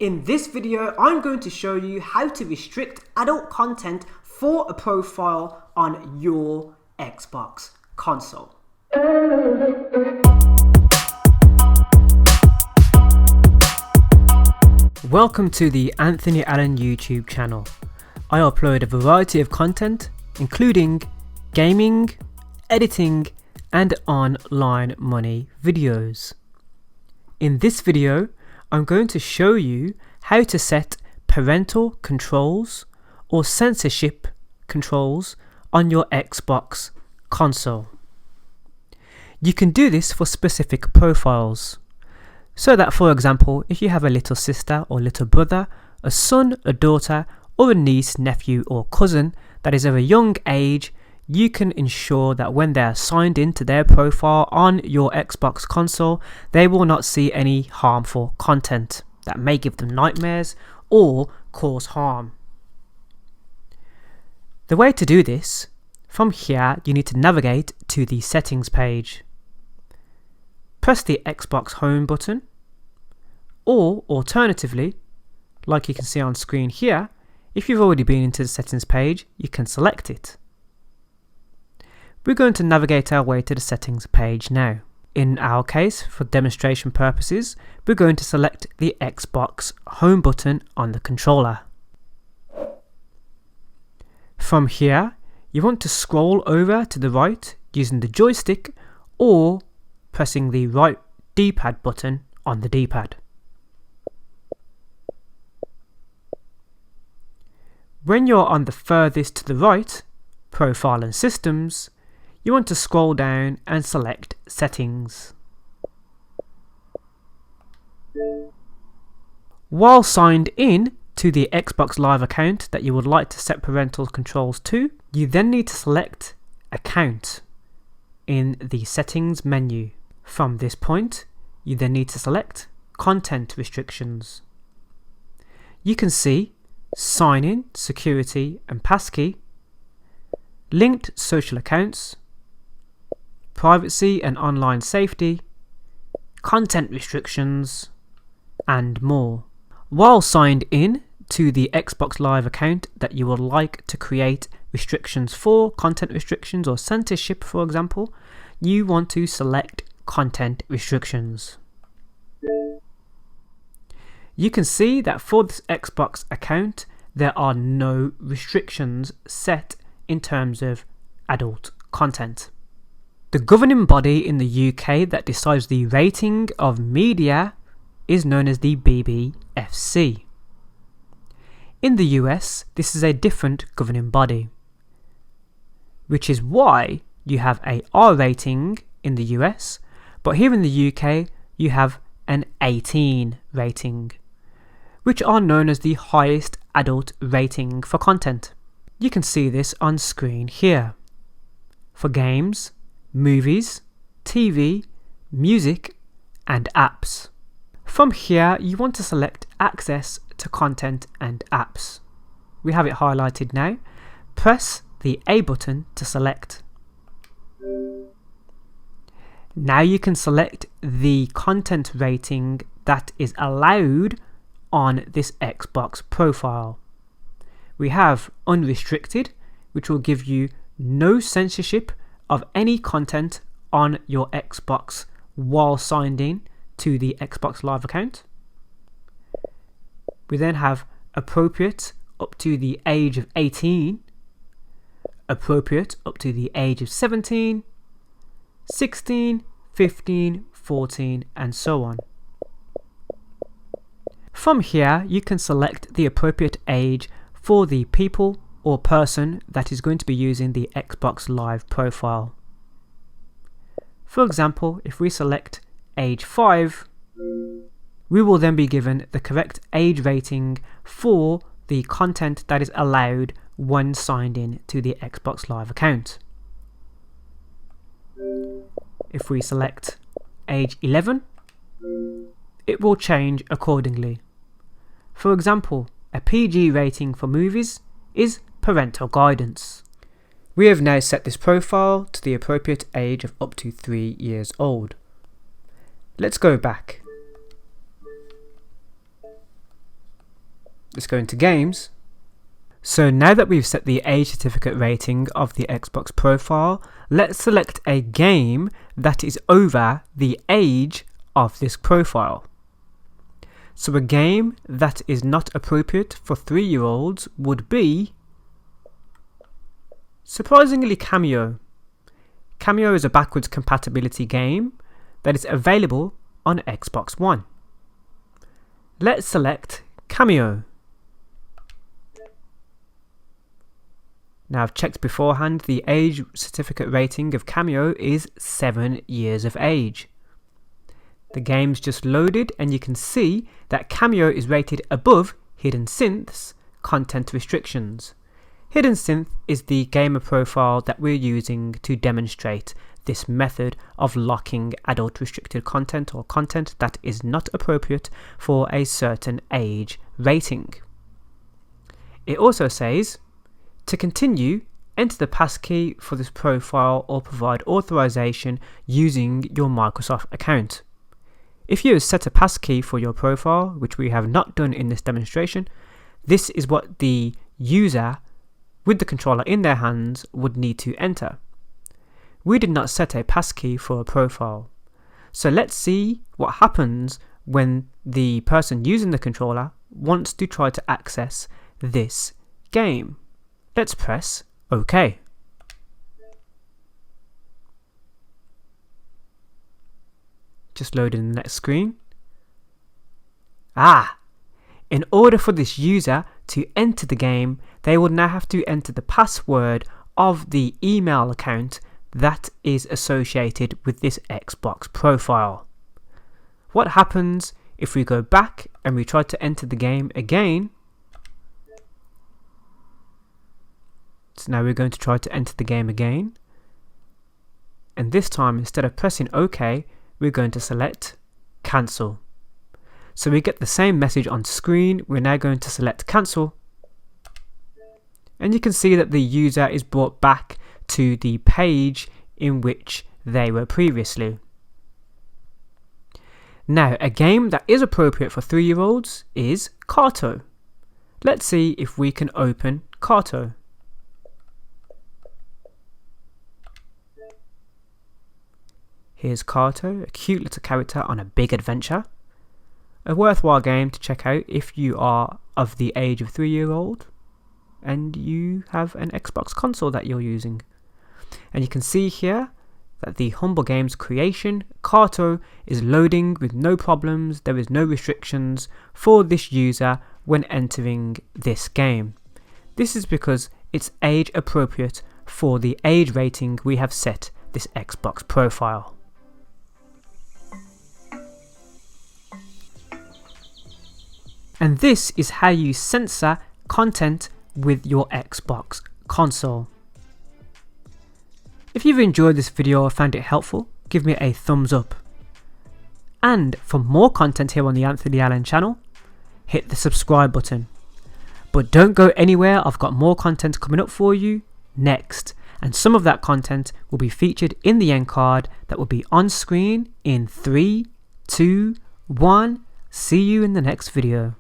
In this video, I'm going to show you how to restrict adult content for a profile on your Xbox console. Welcome to the Anthony Allen YouTube channel. I upload a variety of content, including gaming, editing, and online money videos. In this video, I'm going to show you how to set parental controls or censorship controls on your Xbox console. You can do this for specific profiles. So that, for example, if you have a little sister or little brother, a son, a daughter, or a niece, nephew, or cousin that is of a young age, you can ensure that when they are signed into their profile on your Xbox console, they will not see any harmful content that may give them nightmares or cause harm. The way to do this, from here you need to navigate to the settings page. Press the Xbox home button, or alternatively, like you can see on screen here, if you've already been into the settings page, you can select it. We're going to navigate our way to the settings page now. In our case, for demonstration purposes, we're going to select the Xbox home button on the controller. From here, you want to scroll over to the right using the joystick or pressing the right D-pad button on the D-pad. When you're on the furthest to the right, Profile and Systems, you want to scroll down and select Settings. While signed in to the Xbox Live account that you would like to set parental controls to, you then need to select Account in the Settings menu. From this point, you then need to select Content Restrictions. You can see Sign in, Security and Passkey, Linked Social Accounts, Privacy and Online Safety, Content Restrictions, and more. While signed in to the Xbox Live account that you would like to create restrictions for, content restrictions or censorship for example, you want to select Content Restrictions. You can see that for this Xbox account there are no restrictions set in terms of adult content. The governing body in the UK that decides the rating of media is known as the BBFC. In the US, this is a different governing body, which is why you have a R rating in the US, but here in the UK you have an 18 rating, which are known as the highest adult rating for content. You can see this on screen here. For games, movies, TV, music, and apps. From here, you want to select Access to Content and Apps. We have it highlighted now. Press the A button to select. Now you can select the content rating that is allowed on this Xbox profile. We have Unrestricted, which will give you no censorship of any content on your Xbox while signed in to the Xbox Live account. We then have Appropriate up to the age of 18, Appropriate up to the age of 17, 16, 15, 14, and so on. From here, you can select the appropriate age for the people or person that is going to be using the Xbox Live profile. For example, if we select age 5, we will then be given the correct age rating for the content that is allowed when signed in to the Xbox Live account. If we select age 11, it will change accordingly. For example, a PG rating for movies is parental guidance. We have now set this profile to the appropriate age of up to 3 years old. Let's go back. Let's go into games. So now that we've set the age certificate rating of the Xbox profile, let's select a game that is over the age of this profile. So a game that is not appropriate for 3-year-olds would be, surprisingly, Cameo. Cameo is a backwards compatibility game that is available on Xbox One. Let's select Cameo. Now I've checked beforehand, the age certificate rating of Cameo is 7 years of age. The game's just loaded and you can see that Cameo is rated above Hidden Synth's content restrictions. Hidden Synth is the gamer profile that we're using to demonstrate this method of locking adult restricted content or content that is not appropriate for a certain age rating. It also says, to continue, enter the passkey for this profile or provide authorization using your Microsoft account. If you have set a passkey for your profile, which we have not done in this demonstration, this is what the user with the controller in their hands would need to enter. We did not set a passkey for a profile. So let's see what happens when the person using the controller wants to try to access this game. Let's press OK. Just loading the next screen. In order for this user to enter the game, they will now have to enter the password of the email account that is associated with this Xbox profile. What happens if we go back and we try to enter the game again? So now we're going to try to enter the game again, and this time instead of pressing OK, we're going to select cancel. So we get the same message on screen. We're now going to select cancel, and you can see that the user is brought back to the page in which they were previously. Now, a game that is appropriate for 3-year-olds is Carto. Let's see if we can open Carto. Here's Carto, a cute little character on a big adventure. A worthwhile game to check out if you are of the age of 3-year-old and you have an Xbox console that you're using. And you can see here that the Humble Games creation, Carto, is loading with no problems. There is no restrictions for this user when entering this game. This is because it's age appropriate for the age rating we have set this Xbox profile. And this is how you censor content with your Xbox console. If you've enjoyed this video or found it helpful, give me a thumbs up. And for more content here on the Anthony Allen channel, hit the subscribe button. But don't go anywhere, I've got more content coming up for you next. And some of that content will be featured in the end card that will be on screen in 3, 2, 1. See you in the next video.